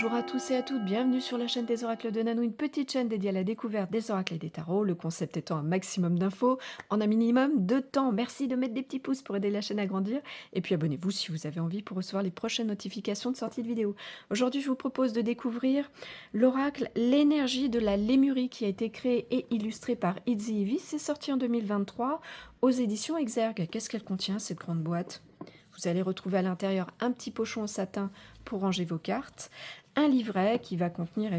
Bonjour à tous et à toutes, bienvenue sur la chaîne des oracles de Nanou, une petite chaîne dédiée à la découverte des oracles et des tarots, le concept étant un maximum d'infos en un minimum de temps. Merci de mettre des petits pouces pour aider la chaîne à grandir et puis abonnez-vous si vous avez envie pour recevoir les prochaines notifications de sortie de vidéos. Aujourd'hui je vous propose de découvrir l'oracle L'énergie de la Lémurie qui a été créé et illustré par Izzy Ivis. C'est sorti en 2023 aux éditions Exergue. Qu'est-ce qu'elle contient cette grande boîte? Vous allez retrouver à l'intérieur un petit pochon en satin pour ranger vos cartes, un livret qui va contenir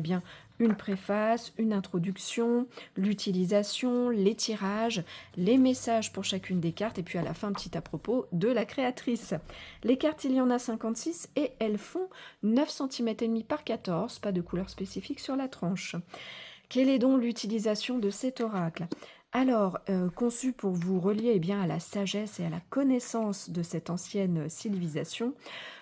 une préface, une introduction, l'utilisation, les tirages, les messages pour chacune des cartes et puis à la fin, petit à propos de la créatrice. Les cartes, il y en a 56 et elles font 9 cm et demi par 14, pas de couleur spécifique sur la tranche. Quelle est donc l'utilisation de cet oracle? Alors, conçu pour vous relier à la sagesse et à la connaissance de cette ancienne civilisation,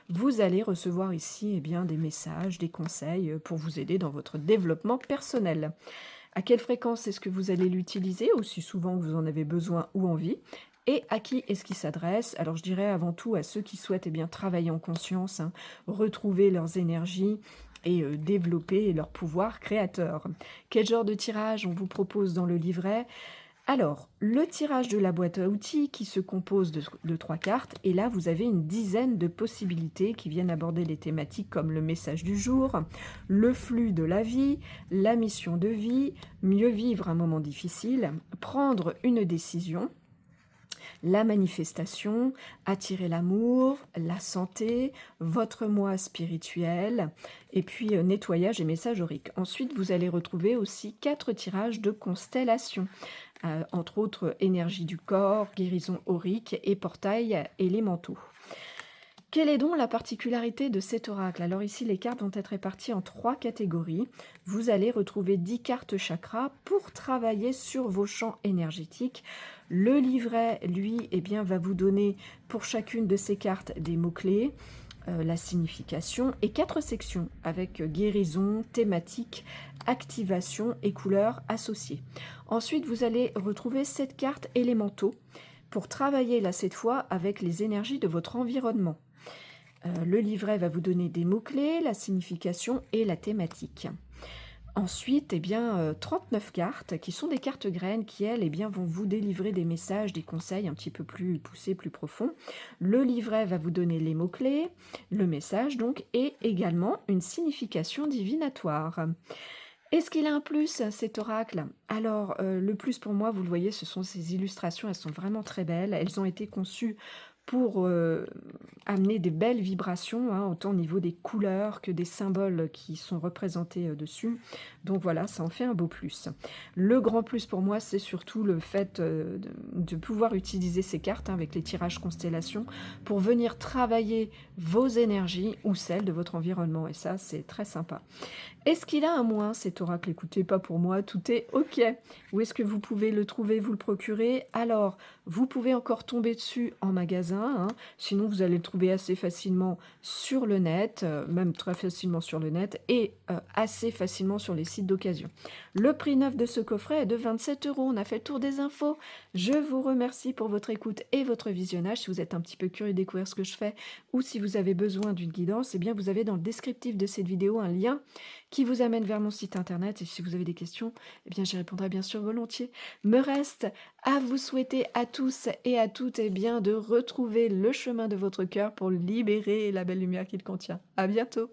vous allez recevoir ici des messages, des conseils pour vous aider dans votre développement personnel. À quelle fréquence est-ce que vous allez l'utiliser, aussi souvent que vous en avez besoin ou envie? Et à qui est-ce qu'il s'adresse? Alors je dirais avant tout à ceux qui souhaitent travailler en conscience, retrouver leurs énergies et développer leur pouvoir créateur. Quel genre de tirage on vous propose dans le livret? Alors, le tirage de la boîte à outils qui se compose de 3 cartes, et là vous avez une dizaine de possibilités qui viennent aborder les thématiques comme le message du jour, le flux de la vie, la mission de vie, mieux vivre un moment difficile, prendre une décision, la manifestation, attirer l'amour, la santé, votre moi spirituel, et puis nettoyage et message aurique. Ensuite, vous allez retrouver aussi 4 tirages de constellations, entre autres énergie du corps, guérison aurique et portail élémentaux. Quelle est donc la particularité de cet oracle? Alors ici, les cartes vont être réparties en 3 catégories. Vous allez retrouver 10 cartes chakras pour travailler sur vos champs énergétiques. Le livret, lui, va vous donner pour chacune de ces cartes des mots-clés, la signification et 4 sections avec guérison, thématique, activation et couleurs associées. Ensuite, vous allez retrouver 7 cartes élémentaux pour travailler là cette fois avec les énergies de votre environnement. Le livret va vous donner des mots-clés, la signification et la thématique. Ensuite, 39 cartes qui sont des cartes graines qui, elles, vont vous délivrer des messages, des conseils un petit peu plus poussés, plus profonds. Le livret va vous donner les mots-clés, le message donc, et également une signification divinatoire. Est-ce qu'il a un plus, cet oracle? Alors, le plus pour moi, vous le voyez, ce sont ces illustrations, elles sont vraiment très belles. Elles ont été conçues pour amener des belles vibrations, autant au niveau des couleurs que des symboles qui sont représentés dessus. Donc voilà, ça en fait un beau plus. Le grand plus pour moi, c'est surtout le fait de pouvoir utiliser ces cartes avec les tirages constellations pour venir travailler vos énergies ou celles de votre environnement. Et ça, c'est très sympa. Est-ce qu'il a un moins, cet oracle? Écoutez, pas pour moi, tout est OK. Où est-ce que vous pouvez le trouver, vous le procurer? Alors, vous pouvez encore tomber dessus en magasin, sinon vous allez le trouver assez facilement sur le net, même très facilement sur le net, et assez facilement sur les sites d'occasion. Le prix neuf de ce coffret est de 27 €. On a fait le tour des infos. Je vous remercie pour votre écoute et votre visionnage. Si vous êtes un petit peu curieux de découvrir ce que je fais, ou si vous avez besoin d'une guidance, vous avez dans le descriptif de cette vidéo un lien qui vous amène vers mon site internet. Et si vous avez des questions, j'y répondrai bien sûr volontiers. Me reste à vous souhaiter à tous et à toutes de retrouver le chemin de votre cœur pour libérer la belle lumière qu'il contient. À bientôt!